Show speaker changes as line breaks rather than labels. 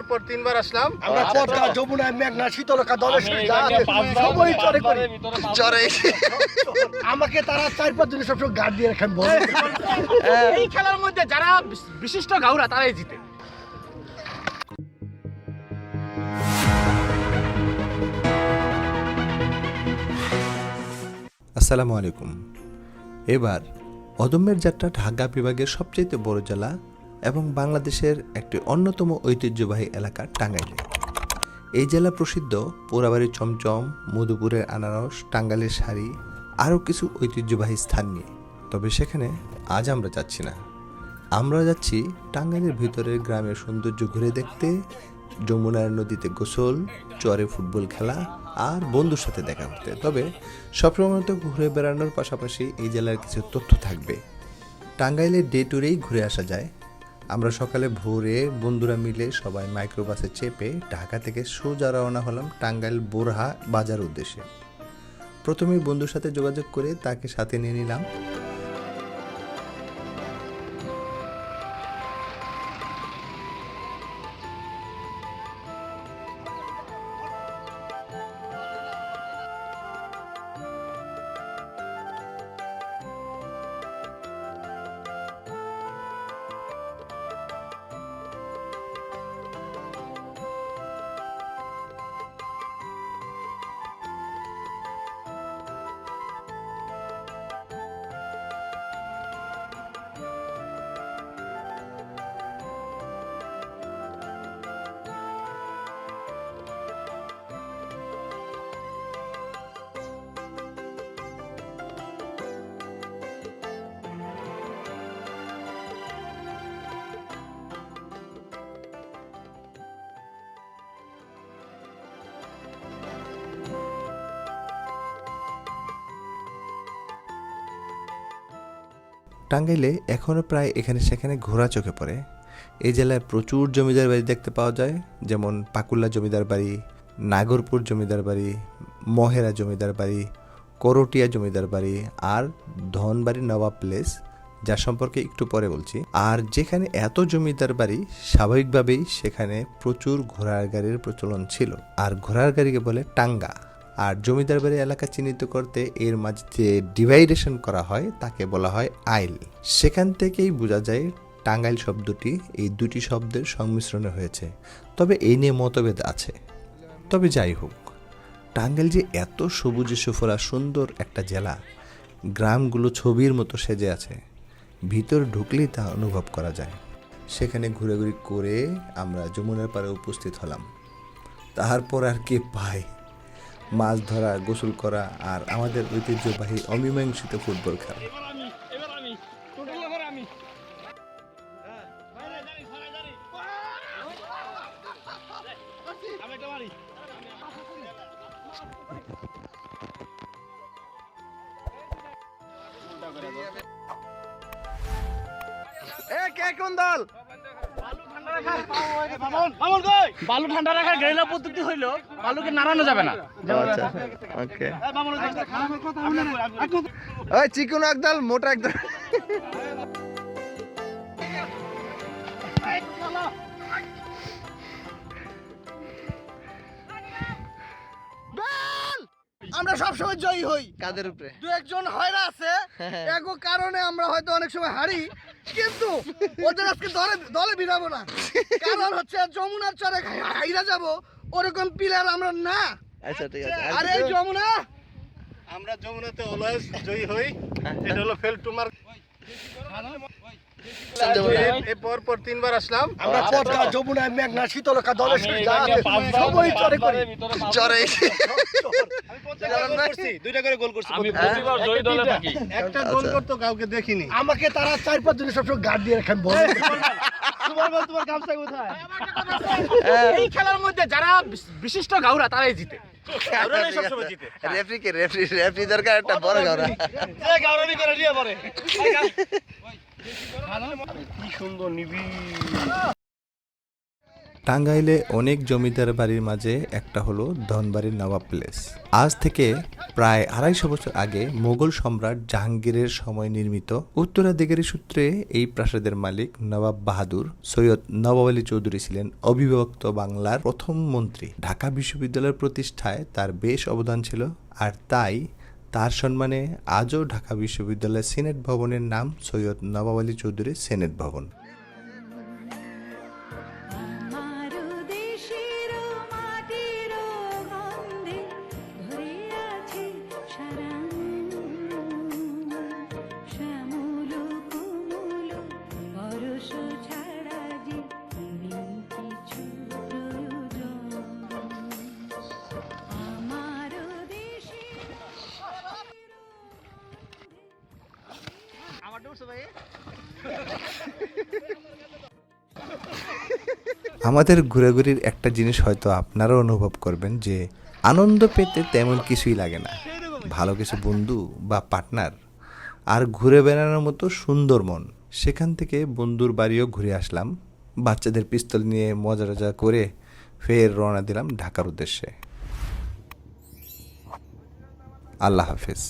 পর তিনবার আসলাম
আমরা পদ্মা যমুনা মেঘনা শীতলকা দলেশ্বরী সবাই চরে করি
চরে
আমাকে তারা 4-5 দিন সবসময় গার্ড দিয়ে রাখেন বল
এই খেলার মধ্যে যারা বিশিষ্ট গাউরা তারাই জিতে।
আসসালামু আলাইকুম। এবার অদম্যের যাত্রা ঢাকা বিভাগের সবচেয়ে বড় জেলা এবং বাংলাদেশের একটি অন্যতম ঐতিহ্যবাহী এলাকা টাঙ্গাইলে। এই জেলা প্রসিদ্ধ পোড়াবাড়ির চমচম, মধুপুরের আনারস, টাঙ্গাইলের শাড়ি, আরও কিছু ঐতিহ্যবাহী স্থান নিয়ে। তবে সেখানে আজ আমরা যাচ্ছি না। আমরা যাচ্ছি টাঙ্গাইলের ভিতরের গ্রামের সৌন্দর্য ঘুরে দেখতে, যমুনার নদীতে গোসল, চরে ফুটবল খেলা আর বন্ধুর সাথে দেখা করতে। তবে সবসময় তো ঘুরে বেড়ানোর পাশাপাশি এই জেলার কিছু তথ্য থাকবে। টাঙ্গাইলের ডে ট্যুরেই ঘুরে আসা যায়। আমরা সকালে ভোরে বন্ধুরা মিলে সবাই মাইক্রোবাসে চেপে ঢাকা থেকে সোজা রওনা হলাম টাঙ্গাইল বোরহা বাজার উদ্দেশ্যে। প্রথমেই বন্ধুর সাথে যোগাযোগ করে তাকে সাথে নিয়ে নিলাম। টাঙ্গাইলে এখনও প্রায় এখানে সেখানে ঘোরা চোখে পড়ে। এই জেলায় প্রচুর জমিদার বাড়ি দেখতে পাওয়া যায়, যেমন পাকুল্লা জমিদার বাড়ি, নাগরপুর জমিদার বাড়ি, মহেরা জমিদার বাড়ি, করটিয়া জমিদার বাড়ি আর ধনবাড়ি নবাব প্লেস, যার সম্পর্কে একটু পরে বলছি। আর যেখানে এত জমিদার বাড়ি, স্বাভাবিকভাবেই সেখানে প্রচুর ঘোড়ার গাড়ির প্রচলন ছিল। আর ঘোড়ার গাড়িকে বলে টাঙ্গা। আর জমিদার বাড়ি এলাকা চিহ্নিত করতে এর মাঝে যে ডিভাইডেশন করা হয় তাকে বলা হয় আইল। সেখান থেকেই বোঝা যায় টাঙ্গাইল শব্দটি এই দুটি শব্দের সংমিশ্রণে হয়েছে। তবে এই নিয়ে মতভেদ আছে। তবে যাই হোক, টাঙ্গাইল যে এত সবুজে সুফলা সুন্দর একটা জেলা, গ্রামগুলো ছবির মতো সেজে আছে, ভিতর ঢুকলেই তা অনুভব করা যায়। সেখানে ঘুরেঘুরি করে আমরা যমুনার পাড়ে উপস্থিত হলাম। তারপর আর কে পায় মাছ ধরা, গোসল করা আর আমাদের ঐতিহ্যবাহী অমীমাংসিত ফুটবল খেলা।
বালু ঠান্ডা রাখার গেরিলা পদ্ধতি হইলো বালুকে নাড়ানো যাবে না।
চিকন একদল, মোটা একদল।
আমরা সবসময় জয়ী হই।
কাদের উপরে?
দু একজন হয়রা আছে, এগো কারণে আমরা হয়তো অনেক সময় হারি, কিন্তু ওদের আজকে দলে ভিড়াবো না। কারণ হচ্ছে যমুনার চরে হাইরা যাব, ওরকম প্লেয়ার আমরা না।
আচ্ছা ঠিক আছে।
আরে যমুনা,
আমরা যমুনাতে অলওয়েজ জয়ী হই। এটা হলো ফেল টু মার্ক। পর তিনবার আসলাম
আমরা পদ্মা যমুনা মেঘনা শীতলকা দলেশ্বরী সবাই চরে করি
চরে।
দুইটা করে গোল করছি। আমি
প্রতিবার জয়ী দলে থাকি। একটা গোল করতে কাউকে দেখিনি।
আমাকে তারা 4-5 দিন সবসময় গার্ড দিয়ে রাখেন বল
তোমার গামছা কোথায়? এই খেলার মধ্যে যারা বিশিষ্ট গাউরা তারাই জিতে। গাউরাই সবসময় জিতে।
রেফরি দরকার একটা বড় গাওরা।
এই গাউরানি করে নিয়ে পড়ে।
কি সুন্দর নিবিড়।
টাঙ্গাইলে অনেক জমিদার বাড়ির মাঝে একটা হলো ধনবাড়ির নবাব প্লেস। আজ থেকে প্রায় 250 বছর আগে মোগল সম্রাট জাহাঙ্গীরের সময় নির্মিত। উত্তরাধিকারী সূত্রে এই প্রাসাদের মালিক নবাব বাহাদুর সৈয়দ নবাব আলী চৌধুরী ছিলেন অবিভক্ত বাংলার প্রথম মন্ত্রী। ঢাকা বিশ্ববিদ্যালয়ের প্রতিষ্ঠায় তার বেশ অবদান ছিল, আর তাই তার সম্মানে আজও ঢাকা বিশ্ববিদ্যালয়ের সিনেট ভবনের নাম সৈয়দ নবাব আলী চৌধুরী সিনেট ভবন। আমাদের ঘোরাঘুরির একটা জিনিস হয়তো আপনারাও অনুভব করবেন যে আনন্দ পেতে তেমন কিছুই লাগে না, ভালো কিছু বন্ধু বা পার্টনার আর ঘুরে বেড়ানোর মতো সুন্দর মন। সেখান থেকে বন্ধুর বাড়িও ঘুরে আসলাম, বাচ্চাদের পিস্তল নিয়ে মজা টজা করে ফের রওনা দিলাম ঢাকার উদ্দেশ্যে। আল্লাহ হাফেজ।